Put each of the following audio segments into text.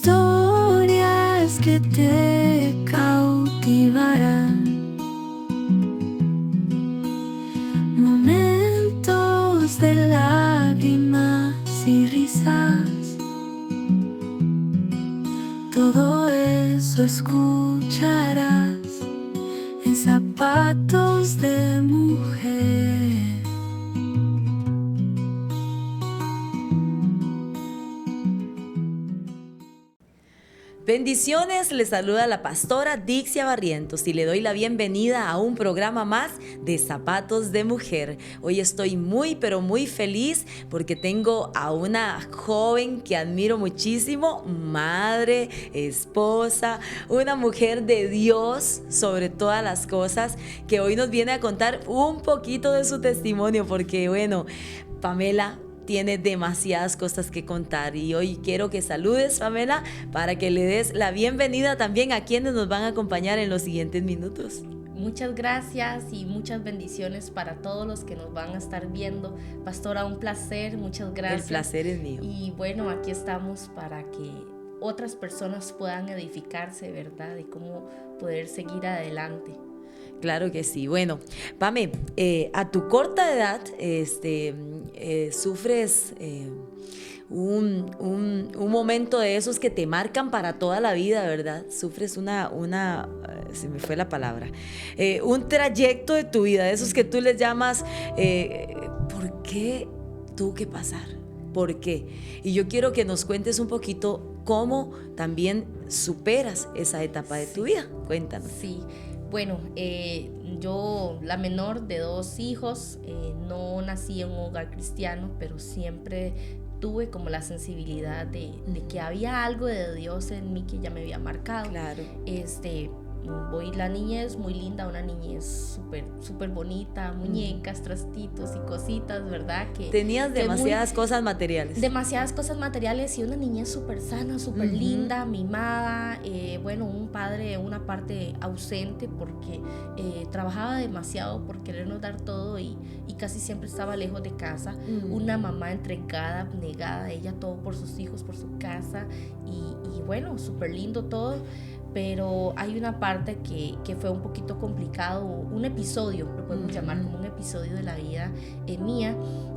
historias que te cautivarán, momentos de lágrimas y risas. Todo eso escucharás en Zapatos de Mujer. Bendiciones, les saluda la pastora Dixia Barrientos y le doy la bienvenida a un programa más de Zapatos de Mujer. Hoy estoy muy pero muy feliz porque tengo a una joven que admiro muchísimo, madre, esposa, una mujer de Dios sobre todas las cosas, que hoy nos viene a contar un poquito de su testimonio porque bueno, Pamela tiene demasiadas cosas que contar y hoy quiero que saludes, Pamela, para que le des la bienvenida también a quienes nos van a acompañar en los siguientes minutos. Muchas gracias y muchas bendiciones para todos los que nos van a estar viendo. Pastora, un placer, muchas gracias. El placer es mío. Y bueno, aquí estamos para que otras personas puedan edificarse, ¿verdad? Y cómo poder seguir adelante. Claro que sí. Bueno, Pame, a tu corta edad sufres un momento de esos que te marcan para toda la vida, ¿verdad? Sufres se me fue la palabra, un trayecto de tu vida, de esos que tú les llamas, ¿por qué tuvo que pasar? ¿Por qué? Y yo quiero que nos cuentes un poquito cómo también superas esa etapa de tu vida. Cuéntanos. Sí. Bueno, yo, la menor de 2 hijos, no nací en un hogar cristiano, pero siempre tuve como la sensibilidad de que había algo de Dios en mí que ya me había marcado. Claro. La niñez muy linda, una niñez súper bonita, muñecas, trastitos y cositas, ¿verdad? Tenías demasiadas cosas materiales. Demasiadas cosas materiales y una niñez súper sana, súper linda, mimada. Un padre, una parte ausente porque trabajaba demasiado por querernos dar todo y casi siempre estaba lejos de casa. Una mamá entregada, abnegada, ella todo por sus hijos, por su casa y bueno, súper lindo todo. Pero hay una parte que fue un poquito complicado, un episodio, lo podemos llamar como un episodio de la vida mía,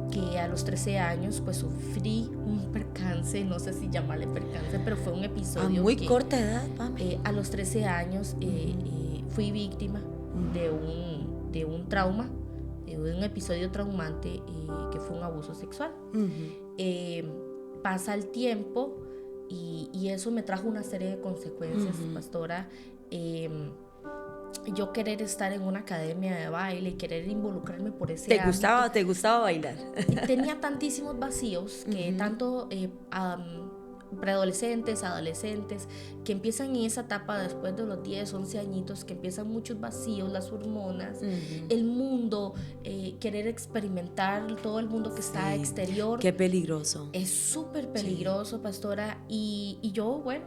que a los 13 años pues sufrí un percance, no sé si llamarle percance, pero fue un episodio. A muy corta edad, a los 13 años fui víctima de un trauma, de un episodio traumante que fue un abuso sexual. Pasa el tiempo y eso me trajo una serie de consecuencias, pastora. Yo querer estar en una academia de baile, querer involucrarme por ese ámbito. ¿Te gustaba bailar? Tenía tantísimos vacíos que tanto preadolescentes, adolescentes, que empiezan en esa etapa después de los 10, 11 añitos, que empiezan muchos vacíos, las hormonas, el mundo, querer experimentar todo el mundo que está exterior. Qué peligroso. Es súper peligroso, pastora, y yo, bueno,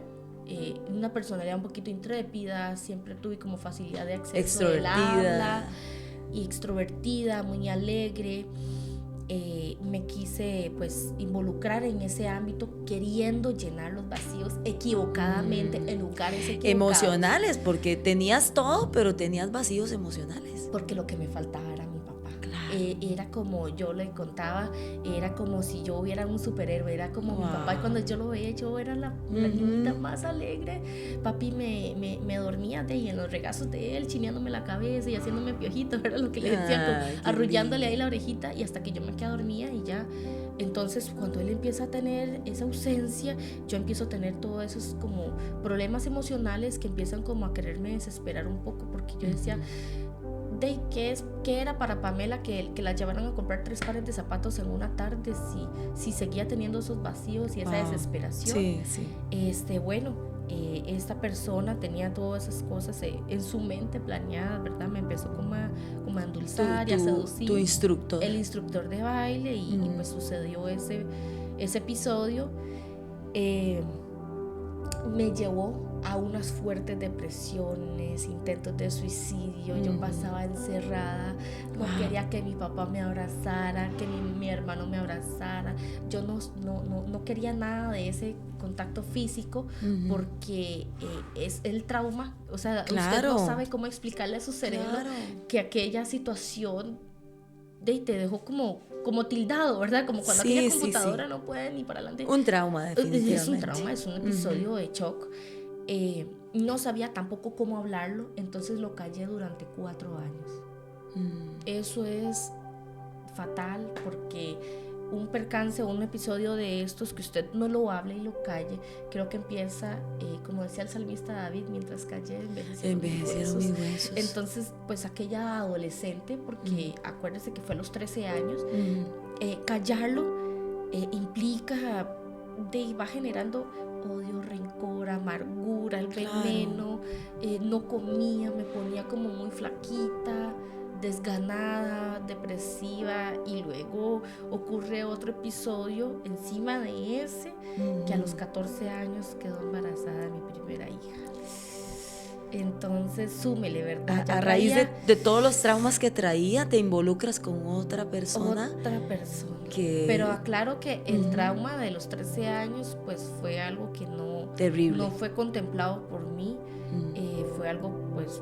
una personalidad un poquito intrépida, siempre tuve como facilidad de acceso del habla, y extrovertida, muy alegre. Me quise pues involucrar en ese ámbito queriendo llenar los vacíos equivocadamente en lugares equivocados. Emocionales, porque tenías todo, pero tenías vacíos emocionales. Porque lo que me faltaba era mi papá. Claro. Era como yo le contaba, era como si yo hubiera un superhéroe, era como mi papá, y cuando yo lo veía yo era la niñita más alegre. Papi me dormía y en los regazos de él, chineándome la cabeza y haciéndome piojito, era lo que le decía, arrullándole ahí la orejita, y hasta que yo me quedé dormida y ya. Entonces cuando él empieza a tener esa ausencia, yo empiezo a tener todos esos como problemas emocionales que empiezan como a quererme desesperar un poco, porque yo decía, ¿qué era para Pamela que la llevaran a comprar 3 pares de zapatos en una tarde si seguía teniendo esos vacíos y esa desesperación? Sí. Esta persona tenía todas esas cosas en su mente planeadas, ¿verdad? Me empezó como a endulzar y a seducir. Tu instructor. El instructor de baile y pues sucedió ese episodio. Me llevó a unas fuertes depresiones, intentos de suicidio. Yo pasaba encerrada, no quería que mi papá me abrazara, que mi hermano me abrazara. Yo no quería nada de ese contacto físico, porque es el trauma. O sea, usted no sabe cómo explicarle a su cerebro que aquella situación te dejó como tildado, ¿verdad? Como cuando aquella computadora no puede ni para adelante. Un trauma, definitivamente. Es un trauma, es un episodio de shock. No sabía tampoco cómo hablarlo, entonces lo callé durante 4 años. Eso es fatal, porque un percance o un episodio de estos que usted no lo hable y lo calle, creo que empieza, como decía el salmista David, mientras callé envejecieron mis huesos. Entonces, pues aquella adolescente, porque acuérdese que fue a los 13 años, callarlo implica, va generando odio, rencor, amargura, el veneno. No comía, me ponía como muy flaquita, desganada, depresiva, y luego ocurre otro episodio encima de ese, que a los 14 años quedó embarazada de mi primera hija. Entonces, súmele, ¿verdad? A raíz de todos los traumas que traía, te involucras con otra persona. Pero aclaro que el trauma de los 13 años, pues fue algo que no fue contemplado por mí. Fue algo, pues,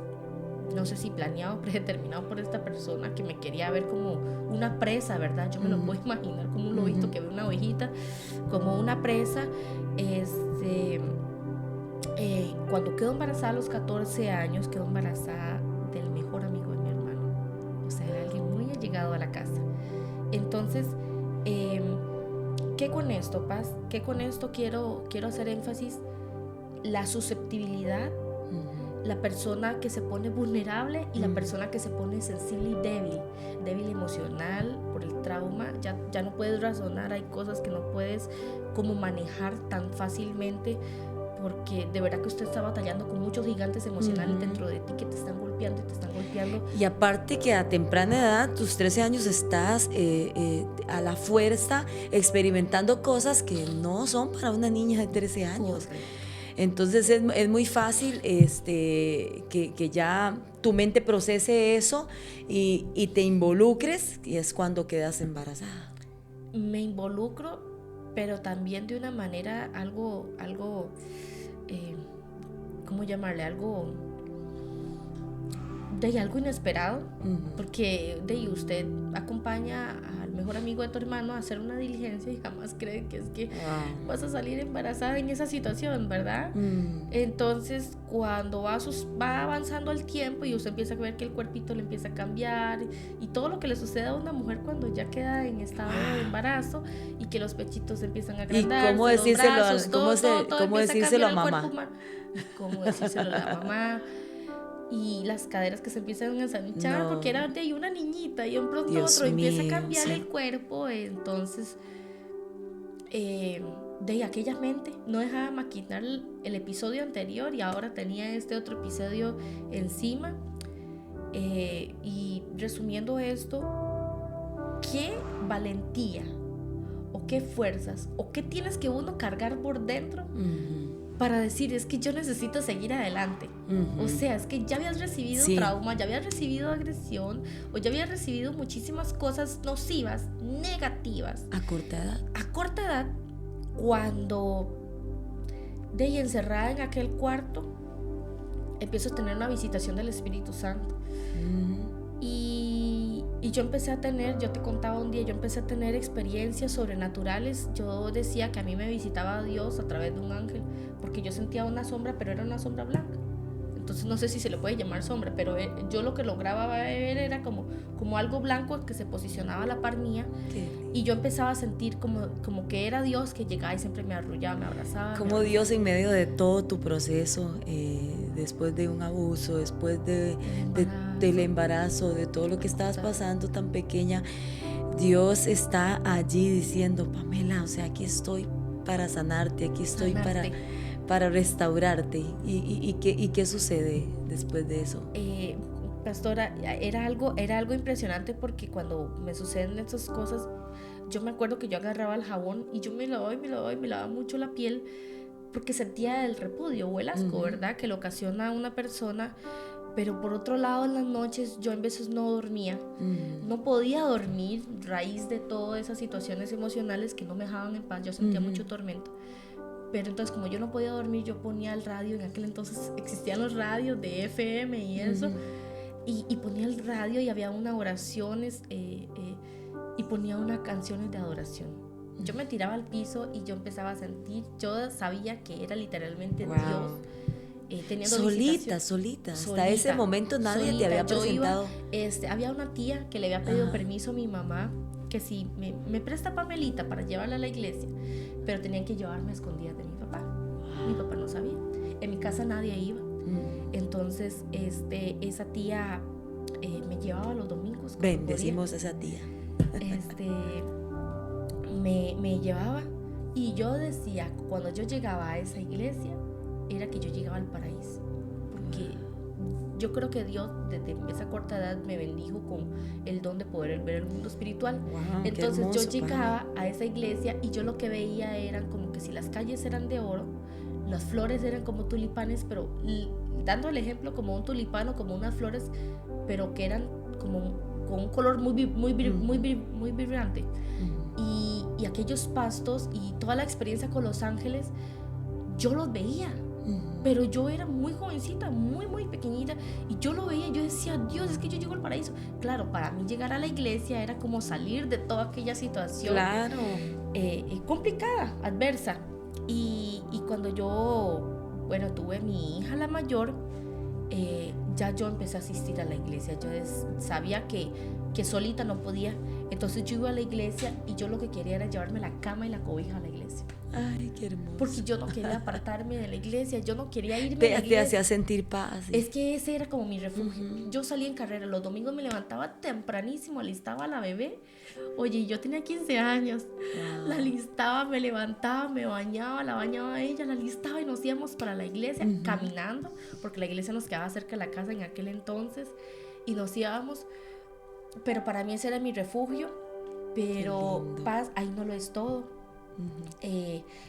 no sé si planeado, predeterminado por esta persona que me quería ver como una presa, ¿verdad? Yo me lo puedo imaginar como un lobito que ve una ovejita, como una presa. Cuando quedo embarazada a los 14 años, quedo embarazada del mejor amigo de mi hermano. O sea, era alguien muy allegado a la casa. Entonces, ¿qué con esto, Paz? ¿Qué con esto quiero hacer énfasis? La susceptibilidad, la persona que se pone vulnerable y la persona que se pone sensible y débil emocional por el trauma. Ya no puedes razonar, hay cosas que no puedes como manejar tan fácilmente, porque de verdad que usted está batallando con muchos gigantes emocionales dentro de ti que te están golpeando y te están golpeando. Y aparte que a temprana edad, tus 13 años, estás a la fuerza experimentando cosas que no son para una niña de 13 años. Correcto. Entonces es muy fácil que ya tu mente procese eso y te involucres, y es cuando quedas embarazada. Me involucro, pero también de una manera algo ¿cómo llamarle? Algo inesperado, porque usted acompaña al mejor amigo de tu hermano a hacer una diligencia y jamás cree que es que vas a salir embarazada en esa situación, ¿verdad? Entonces, cuando va avanzando el tiempo y usted empieza a ver que el cuerpito le empieza a cambiar y todo lo que le sucede a una mujer cuando ya queda en estado de embarazo y que los pechitos empiezan a agrandar, ¿y cómo decírselo a mamá? ¿Cómo decírselo a la mamá? Y las caderas que se empiezan a ensanchar, porque era de una niñita y un pronto Dios otro mío, empieza a cambiar el cuerpo. Entonces, de aquella mente no dejaba maquinar el episodio anterior y ahora tenía este otro episodio encima. Y resumiendo esto, ¿qué valentía o qué fuerzas o qué tienes que uno cargar por dentro para decir, es que yo necesito seguir adelante? O sea, es que ya habías recibido trauma, ya habías recibido agresión, o ya habías recibido muchísimas cosas nocivas, negativas. A corta edad, cuando encerrada en aquel cuarto, empiezo a tener una visitación del Espíritu Santo. Y yo empecé a tener, yo te contaba un día, yo empecé a tener experiencias sobrenaturales. Yo decía que a mí me visitaba Dios a través de un ángel, porque yo sentía una sombra, pero era una sombra blanca. Entonces no sé si se le puede llamar sombra, pero yo lo que lograba ver era como algo blanco que se posicionaba a la par mía. Y yo empezaba a sentir como que era Dios que llegaba y siempre me arrullaba, me abrazaba. Como Dios en medio de todo tu proceso, después de un abuso, después del embarazo, de todo lo que estabas pasando tan pequeña, Dios está allí diciendo, Pamela, o sea, aquí estoy para sanarte, aquí estoy para restaurarte. ¿Y qué sucede después de eso? Pastora, era algo impresionante, porque cuando me suceden estas cosas, yo me acuerdo que yo agarraba el jabón y yo me lavaba mucho la piel, porque sentía el repudio o el asco, ¿verdad? Que le ocasiona a una persona. Pero por otro lado, en las noches yo en veces no dormía, no podía dormir, raíz de todas esas situaciones emocionales que no me dejaban en paz. Yo sentía mucho tormento. Pero entonces, como yo no podía dormir, yo ponía el radio. En aquel entonces existían los radios de FM y eso, y ponía el radio y había unas oraciones, y ponía unas canciones de adoración. Yo me tiraba al piso y yo empezaba a sentir, yo sabía que era literalmente Dios. Solita. Hasta ese momento nadie te había presentado. Había una tía que le había pedido permiso a mi mamá que si me presta Pamelita para llevarla a la iglesia, pero tenían que llevarme a escondidas de mi papá. Mi papá no sabía. En mi casa nadie iba. Entonces esa tía me llevaba los domingos. Bendecimos a esa tía. Me llevaba y yo decía, cuando yo llegaba a esa iglesia, era que yo llegaba al paraíso, porque yo creo que Dios desde esa corta edad me bendijo con el don de poder ver el mundo espiritual. Entonces hermoso, yo llegaba a esa iglesia y yo lo que veía eran como que si las calles eran de oro, las flores eran como tulipanes, pero dando el ejemplo como un tulipano, como unas flores, pero que eran como con un color muy vibrante. Y aquellos pastos y toda la experiencia con los ángeles, yo los veía. Pero yo era muy jovencita, muy pequeñita, y yo lo veía y yo decía, Dios, es que yo llego al paraíso. Claro, para mí llegar a la iglesia era como salir de toda aquella situación complicada, adversa. Y cuando yo, tuve mi hija la mayor, ya yo empecé a asistir a la iglesia. Yo sabía que solita no podía, entonces yo iba a la iglesia y yo lo que quería era llevarme la cama y la cobija a la iglesia. Ay, qué hermoso. Porque yo no quería apartarme de la iglesia, yo no quería irme de la iglesia. Te hacía sentir paz. Es que ese era como mi refugio. Yo salía en carrera, los domingos me levantaba tempranísimo, alistaba a la bebé. Oye, yo tenía 15 años. La alistaba, me levantaba, me bañaba, la bañaba a ella, la alistaba y nos íbamos para la iglesia caminando, porque la iglesia nos quedaba cerca de la casa en aquel entonces, y nos íbamos. Pero para mí ese era mi refugio. Pero paz, ahí no lo es todo.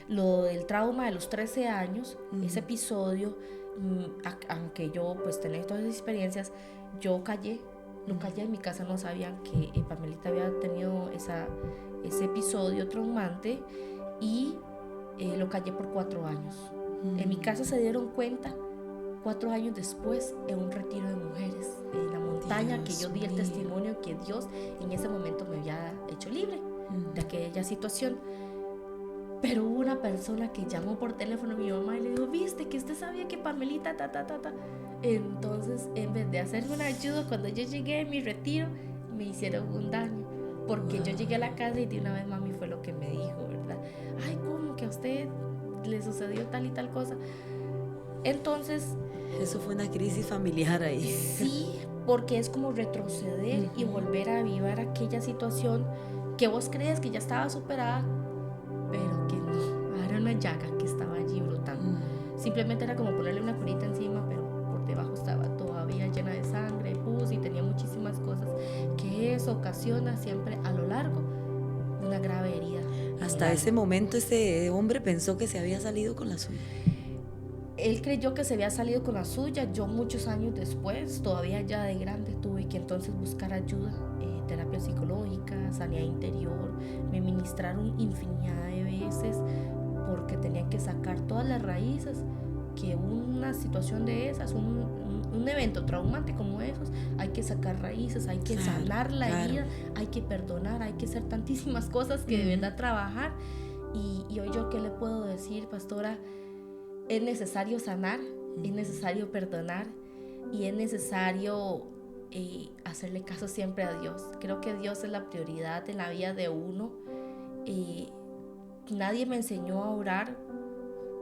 Lo del trauma de los 13 años, ese episodio, aunque yo pues tenía todas esas experiencias, yo callé, en mi casa no sabían que Pamelita había tenido ese episodio traumante, y lo callé por 4 años. En mi casa se dieron cuenta 4 años después, en un retiro de mujeres en la montaña, Dios que yo di el testimonio que Dios en ese momento me había hecho libre de aquella situación. Pero hubo una persona que llamó por teléfono a mi mamá y le dijo, ¿viste que usted sabía que Pamelita Entonces, en vez de hacerme una ayuda, cuando yo llegué a mi retiro, me hicieron un daño, porque yo llegué a la casa y de una vez mami fue lo que me dijo, ¿verdad? Ay, ¿cómo que a usted le sucedió tal y tal cosa? Entonces, eso fue una crisis familiar ahí. Sí, porque es como retroceder y volver a vivir aquella situación que vos crees que ya estaba superada, pero que no, era una llaga que estaba allí brotando. Simplemente era como ponerle una curita encima, pero por debajo estaba todavía llena de sangre, pus, y tenía muchísimas cosas, que eso ocasiona siempre a lo largo una grave herida. Hasta ese momento ese hombre pensó que se había salido con la suya. Él creyó que se había salido con la suya. Yo muchos años después, todavía ya de grande, tuve que entonces buscar ayuda, terapia psicológica, sanidad interior. Me ministraron infinidad de veces porque tenían que sacar todas las raíces que una situación de esas, un evento traumante como esos, hay que sacar raíces, hay que sanar la herida, hay que perdonar, hay que hacer tantísimas cosas que de verdad trabajar. Y hoy yo, ¿qué le puedo decir, pastora? Es necesario sanar, es necesario perdonar, y es necesario hacerle caso siempre a Dios. Creo que Dios es la prioridad en la vida de uno. Nadie me enseñó a orar,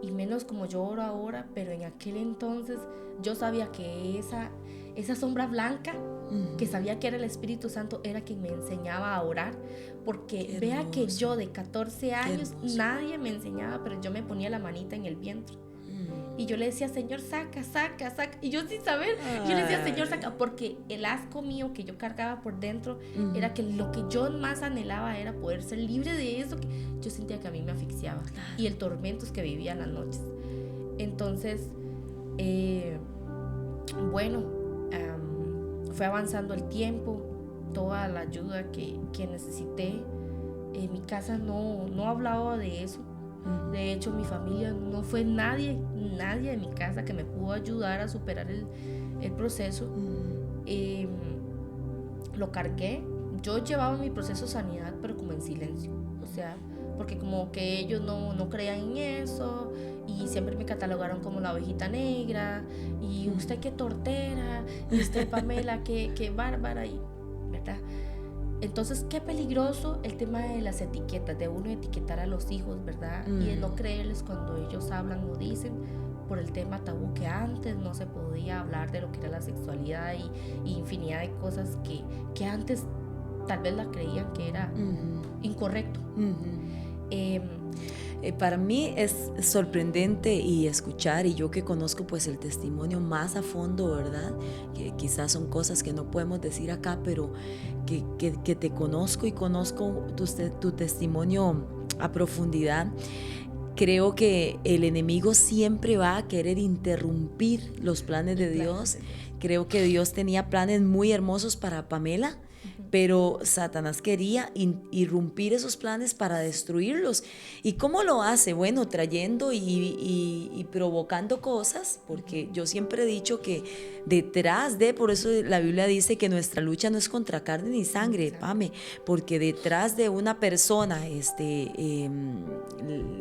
y menos como yo oro ahora, pero en aquel entonces yo sabía que esa sombra blanca, que sabía que era el Espíritu Santo, era quien me enseñaba a orar, porque vea que yo de 14 años nadie me enseñaba, pero yo me ponía la manita en el vientre Y yo le decía, Señor, saca. Y yo sin saber, yo le decía, Señor, saca. Porque el asco mío que yo cargaba por dentro era que lo que yo más anhelaba era poder ser libre de eso. Que yo sentía que a mí me asfixiaba. Y el tormentos que vivía en las noches. Entonces, fue avanzando el tiempo. Toda la ayuda que necesité. En mi casa no hablaba de eso. De hecho, mi familia no fue nadie de mi casa que me pudo ayudar a superar el proceso. Lo cargué. Yo llevaba mi proceso de sanidad, pero como en silencio. O sea, porque como que ellos no creían en eso y siempre me catalogaron como la ovejita negra y usted qué tortera y usted Pamela qué bárbara, y, ¿verdad? Entonces, qué peligroso el tema de las etiquetas, de uno etiquetar a los hijos, ¿verdad? Y de no creerles cuando ellos hablan o dicen, por el tema tabú que antes no se podía hablar de lo que era la sexualidad y infinidad de cosas que antes tal vez la creían que era incorrecto. Para mí es sorprendente y escuchar, y yo que conozco pues el testimonio más a fondo, ¿verdad? Que quizás son cosas que no podemos decir acá, pero que te conozco y conozco tu testimonio a profundidad. Creo que el enemigo siempre va a querer interrumpir los planes de Dios. Creo que Dios tenía planes muy hermosos para Pamela, pero Satanás quería irrumpir esos planes para destruirlos. ¿Y cómo lo hace? Bueno, trayendo y provocando cosas, porque yo siempre he dicho que por eso la Biblia dice que nuestra lucha no es contra carne ni sangre, Pame, porque detrás de una persona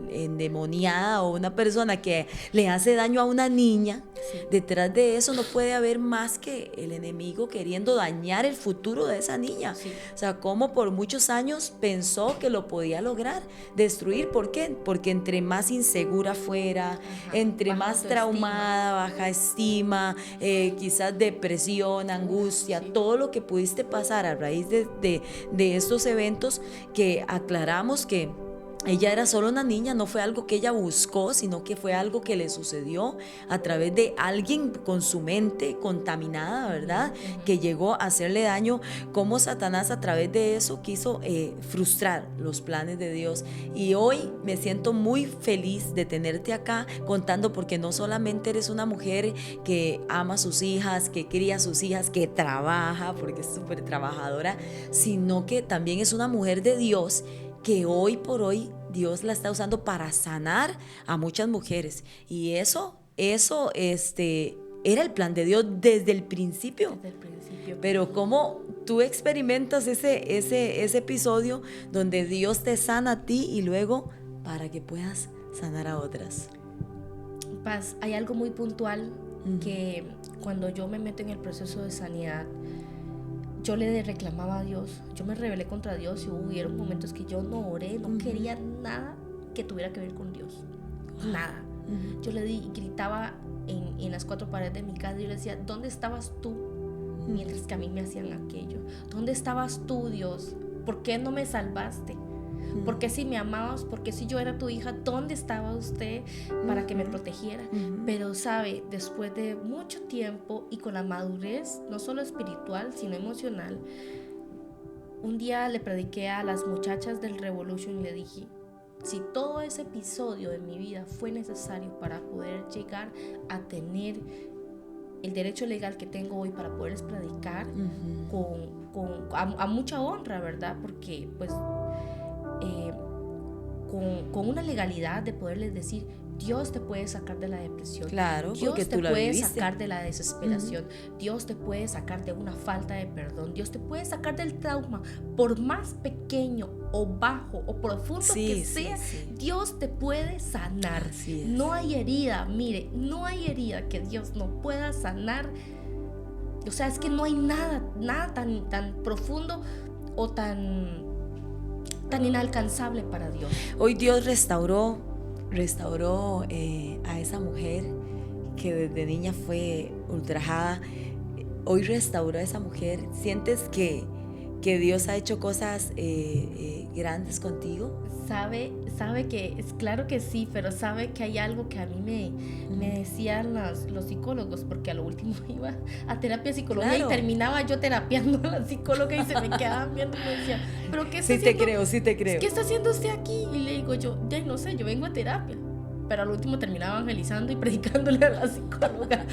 endemoniada o una persona que le hace daño a una niña, detrás de eso no puede haber más que el enemigo queriendo dañar el futuro de esa niña. O sea, como por muchos años pensó que lo podía lograr, destruir. ¿Por qué? Porque entre más insegura fuera, entre más traumada, baja estima, quizás depresión, angustia, todo lo que pudiste pasar a raíz de estos eventos, que aclaramos que ella era solo una niña, no fue algo que ella buscó, sino que fue algo que le sucedió a través de alguien con su mente contaminada, ¿verdad? Que llegó a hacerle daño. Como Satanás a través de eso quiso frustrar los planes de Dios. Y hoy me siento muy feliz de tenerte acá contando, porque no solamente eres una mujer que ama a sus hijas, que cría a sus hijas, que trabaja, porque es súper trabajadora, sino que también es una mujer de Dios, que hoy por hoy Dios la está usando para sanar a muchas mujeres. Y eso era el plan de Dios desde el principio. Pero ¿cómo tú experimentas ese episodio donde Dios te sana a ti y luego para que puedas sanar a otras? Paz, hay algo muy puntual que cuando yo me meto en el proceso de sanidad, yo le reclamaba a Dios, yo me rebelé contra Dios y hubieron momentos que yo no oré, no quería nada que tuviera que ver con Dios, nada. Yo le gritaba en las cuatro paredes de mi casa y yo le decía, ¿dónde estabas tú mientras que a mí me hacían aquello? ¿Dónde estabas tú, Dios? ¿Por qué no me salvaste? ¿Por qué si me amabas? ¿Por qué si yo era tu hija? ¿Dónde estaba usted para que me protegiera? Pero sabe, después de mucho tiempo y con la madurez, no solo espiritual, sino emocional, un día le prediqué a las muchachas del Revolution y le dije, si todo ese episodio de mi vida fue necesario para poder llegar a tener el derecho legal que tengo hoy para poderles predicar a mucha honra, ¿verdad? Porque pues con una legalidad de poderles decir, Dios te puede sacar de la depresión, claro, Dios te tú puede sacar de la desesperación, Dios te puede sacar de una falta de perdón, Dios te puede sacar del trauma, por más pequeño o bajo o profundo que sea, Dios te puede sanar. No hay herida, mire, no hay herida que Dios no pueda sanar. O sea, es que no hay nada tan profundo o tan inalcanzable para Dios. Hoy Dios restauró a esa mujer que desde niña fue ultrajada. Hoy restauró a esa mujer. Sientes que que Dios ha hecho cosas grandes contigo? Sabe que, es claro que sí, pero sabe que hay algo que a mí me decían los psicólogos, porque a lo último iba a terapia psicológica, claro, y terminaba yo terapiando a la psicóloga y se me quedaban viendo y me decían, ¿pero qué está haciendo? Sí te creo. ¿Qué está haciendo usted aquí? Y le digo yo, ya no sé, yo vengo a terapia. Pero al último terminaba evangelizando y predicándole a la psicóloga.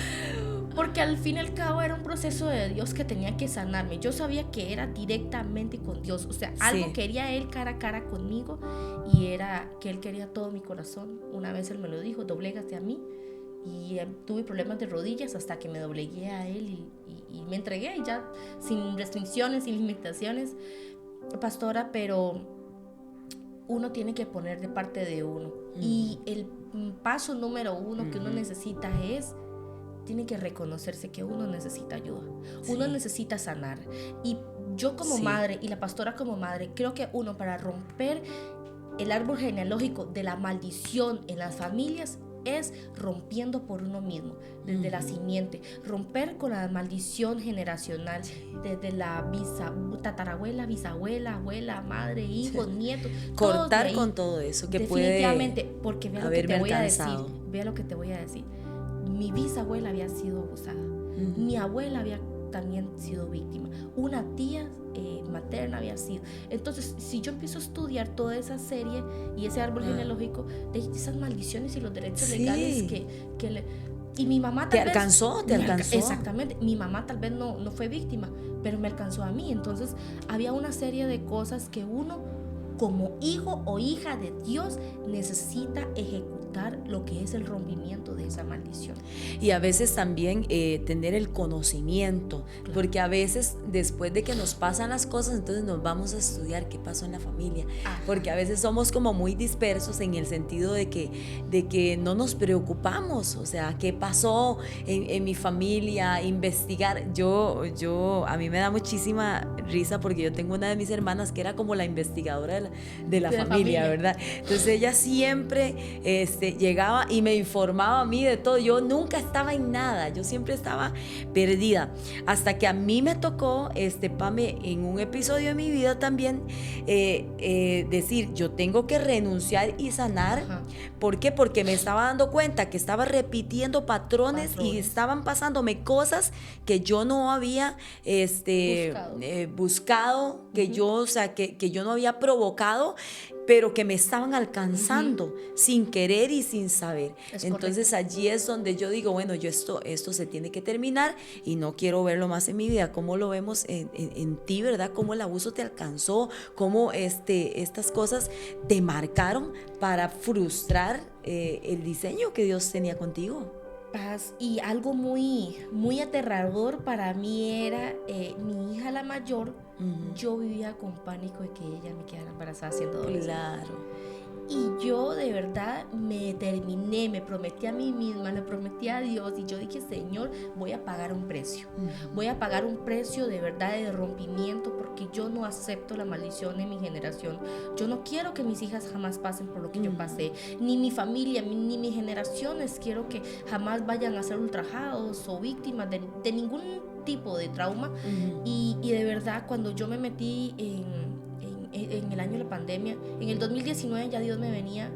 Porque al fin y al cabo era un proceso de Dios que tenía que sanarme. Yo sabía que era directamente con Dios. O sea, algo quería Él cara a cara conmigo, y era que Él quería todo mi corazón. Una vez Él me lo dijo, doblégate a mí. Y tuve problemas de rodillas hasta que me doblegué a Él y me entregué, y ya sin restricciones, sin limitaciones, pastora. Pero uno tiene que poner de parte de uno. Y el paso número uno que uno necesita tiene que reconocerse que uno necesita ayuda. Uno necesita sanar. Y yo como madre, y la pastora como madre, creo que uno, para romper el árbol genealógico de la maldición en las familias, es rompiendo por uno mismo, desde la simiente, romper con la maldición generacional, desde la tatarabuela, bisabuela, abuela, madre, hijo, nieto. Cortar con todo eso que definitivamente, puede porque vea lo que te voy a decir. Vea lo que te voy a decir. Mi bisabuela había sido abusada. Mi abuela había también sido víctima. Una tía materna había sido. Entonces, si yo empiezo a estudiar toda esa serie y ese árbol genealógico de esas maldiciones y los derechos legales y mi mamá tal vez... ¿Te alcanzó? Exactamente. Mi mamá tal vez no fue víctima, pero me alcanzó a mí. Entonces, había una serie de cosas que uno, como hijo o hija de Dios, necesita ejecutar lo que es el rompimiento de esa maldición. Y a veces también tener el conocimiento, porque a veces después de que nos pasan las cosas, entonces nos vamos a estudiar qué pasó en la familia. Porque a veces somos como muy dispersos en el sentido de que no nos preocupamos, o sea, qué pasó en mi familia, investigar. A mí me da muchísima risa porque yo tengo una de mis hermanas que era como la investigadora de la familia, ¿verdad? Entonces ella siempre llegaba y me informaba a mí de todo. Yo nunca estaba en nada, yo siempre estaba perdida, hasta que a mí me tocó, Pame, en un episodio de mi vida también, decir, yo tengo que renunciar y sanar. ¿Por qué? Porque me estaba dando cuenta que estaba repitiendo patrones y estaban pasándome cosas que yo no había buscado, que yo no había provocado, pero que me estaban alcanzando sin querer y sin saber. Entonces allí es donde yo digo, bueno, esto se tiene que terminar y no quiero verlo más en mi vida. Cómo lo vemos en ti, ¿verdad? Cómo el abuso te alcanzó, cómo estas cosas te marcaron para frustrar el diseño que Dios tenía contigo. Paz. Y algo muy, muy aterrador para mí era mi hija la mayor. Yo vivía con pánico de que ella me quedara embarazada siendo adolescente. Claro. Y yo de verdad me determiné, me prometí a mí misma, le prometí a Dios, y yo dije, Señor, voy a pagar un precio. Voy a pagar un precio de verdad de rompimiento, porque yo no acepto la maldición de mi generación. Yo no quiero que mis hijas jamás pasen por lo que yo pasé, ni mi familia, ni mis generaciones. Quiero que jamás vayan a ser ultrajados o víctimas de ningún tipo de trauma. Y de verdad, cuando yo me metí en el año de la pandemia, en el 2019 ya Dios me venía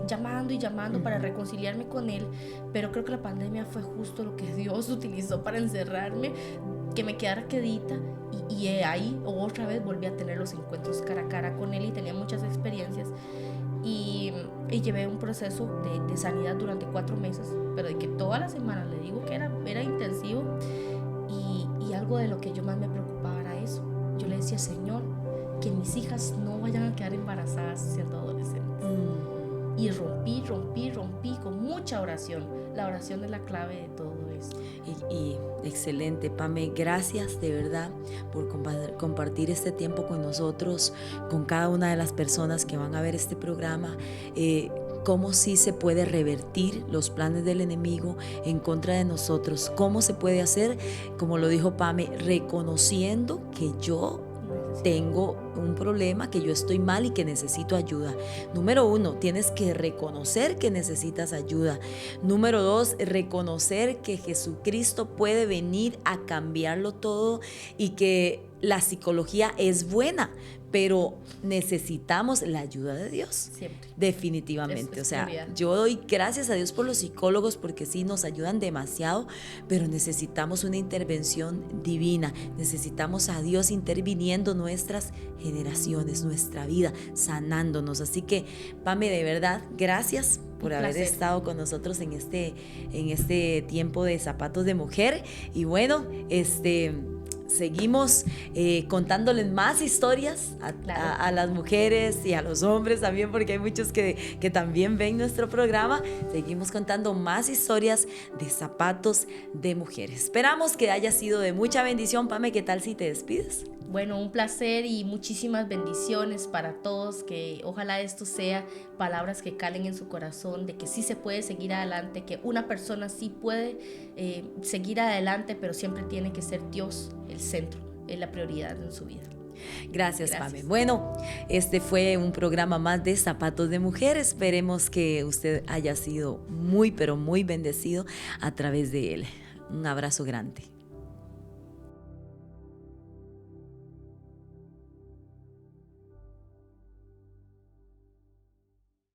llamando para reconciliarme con Él, pero creo que la pandemia fue justo lo que Dios utilizó para encerrarme, que me quedara quedita, y ahí otra vez volví a tener los encuentros cara a cara con Él, y tenía muchas experiencias, y llevé un proceso de sanidad durante 4 meses, pero de que toda la semana, le digo que era intensivo, y algo de lo que yo más me preocupaba era eso. Yo le decía, Señor, que mis hijas no vayan a quedar embarazadas siendo adolescentes. Y rompí con mucha oración. La oración es la clave de todo esto. Y excelente, Pame, gracias de verdad por compartir este tiempo con nosotros, con cada una de las personas que van a ver este programa. Cómo sí se puede revertir los planes del enemigo en contra de nosotros. Cómo se puede hacer, como lo dijo Pame, reconociendo que yo tengo un problema, que yo estoy mal y que necesito ayuda. Número 1, tienes que reconocer que necesitas ayuda. Número 2, reconocer que Jesucristo puede venir a cambiarlo todo y que la psicología es buena, pero necesitamos la ayuda de Dios. Siempre. Definitivamente. Es O sea, prioridad. yo doy gracias a Dios por los psicólogos porque sí nos ayudan demasiado, pero necesitamos una intervención divina. Necesitamos a Dios interviniendo nuestras generaciones, nuestra vida, sanándonos. Así que, Pame, de verdad, gracias por Un haber placer. estado con nosotros en este tiempo de Zapatos de Mujer. Y bueno, seguimos contándoles más historias Claro. a las mujeres y a los hombres también, porque hay muchos que también ven nuestro programa. Seguimos contando más historias de Zapatos de Mujer. Esperamos que haya sido de mucha bendición. Pame, ¿qué tal si te despides? Bueno, un placer y muchísimas bendiciones para todos, que ojalá esto sea palabras que calen en su corazón, de que sí se puede seguir adelante, que una persona sí puede seguir adelante, pero siempre tiene que ser Dios el centro, es la prioridad en su vida. Gracias, Gracias. Pame. Bueno, este fue un programa más de Zapatos de Mujer. Esperemos que usted haya sido muy, pero muy bendecido a través de él. Un abrazo grande.